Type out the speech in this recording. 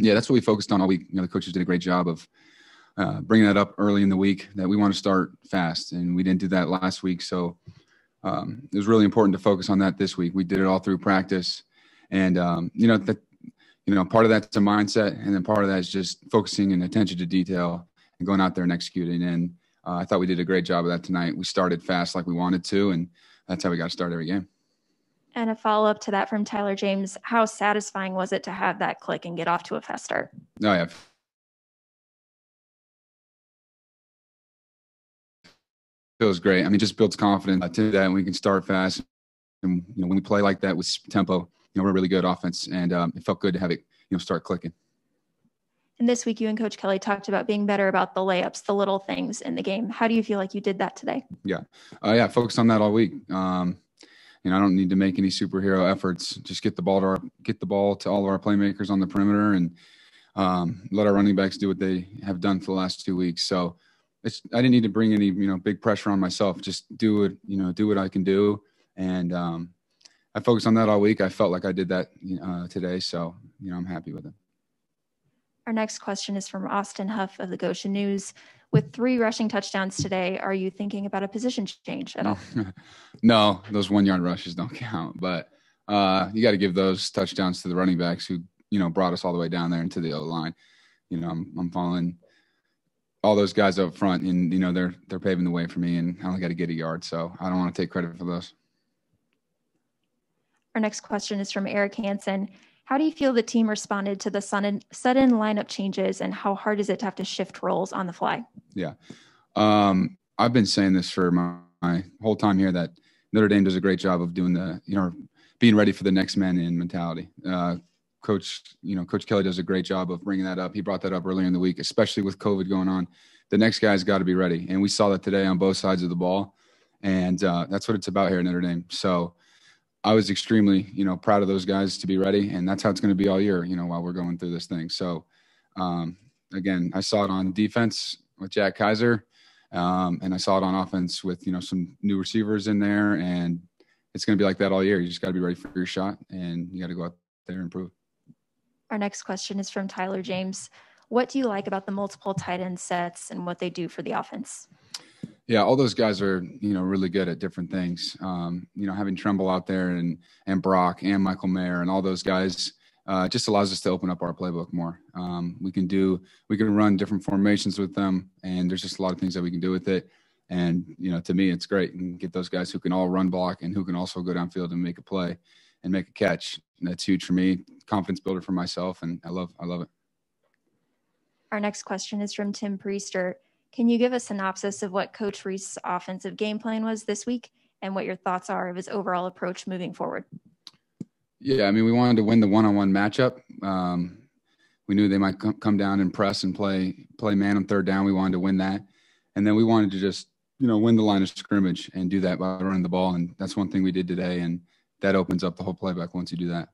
Yeah, that's what we focused on all week. The coaches did a great job of bringing that up early in the week, that we want to start fast, and we didn't do that last week. So it was really important to focus on that this week. We did it all through practice, and part of that's a mindset, and then part of that is just focusing and attention to detail and going out there and executing. And I thought we did a great job of that tonight. We started fast like we wanted to, and that's how we got to start every game. And a follow-up to that from Tyler James, how satisfying was it to have that click and get off to a fast start? Oh, yeah. Feels great. I mean, just builds confidence to that, and we can start fast. And when we play like that with tempo, we're really good offense, and it felt good to have it, start clicking. And this week, you and Coach Kelly talked about being better about the layups, the little things in the game. How do you feel like you did that today? Yeah, focused on that all week. I don't need to make any superhero efforts. Just get the ball to all of our playmakers on the perimeter, and let our running backs do what they have done for the last 2 weeks. So I didn't need to bring any big pressure on myself. Just do what I can do, and I focused on that all week. I felt like I did that today, so I'm happy with it. Our next question is from Austin Huff of the Goshen News. With 3 rushing touchdowns today, are you thinking about a position change at all? No, those 1-yard rushes don't count. But you got to give those touchdowns to the running backs who, brought us all the way down there into the O-line. I'm following all those guys up front, and, they're paving the way for me, and I only got to get a yard. So I don't want to take credit for those. Our next question is from Eric Hansen. How do you feel the team responded to the sudden lineup changes, and how hard is it to have to shift roles on the fly? Yeah. I've been saying this for my whole time here, that Notre Dame does a great job of doing being ready for the next man in mentality. Coach Kelly does a great job of bringing that up. He brought that up earlier in the week, especially with COVID going on. The next guy's got to be ready. And we saw that today on both sides of the ball. And that's what it's about here at Notre Dame. So I was extremely, proud of those guys to be ready, and that's how it's going to be all year, while we're going through this thing. So, again, I saw it on defense with Jack Kaiser, and I saw it on offense with, some new receivers in there, and it's going to be like that all year. You just got to be ready for your shot, and you got to go out there and improve. Our next question is from Tyler James. What do you like about the multiple tight end sets and what they do for the offense? Yeah, all those guys are, really good at different things. Having Tremble out there and Brock and Michael Mayer and all those guys just allows us to open up our playbook more. We can run different formations with them, and there's just a lot of things that we can do with it. And, to me, it's great. And get those guys who can all run block and who can also go downfield and make a play and make a catch. And that's huge for me, confidence builder for myself, and I love it. Our next question is from Tim Priester. Can you give a synopsis of what Coach Reese's offensive game plan was this week and what your thoughts are of his overall approach moving forward? Yeah, I mean, we wanted to win the one-on-one matchup. We knew they might come down and press and play man on third down. We wanted to win that. And then we wanted to just, win the line of scrimmage and do that by running the ball. And that's one thing we did today, and that opens up the whole playbook once you do that.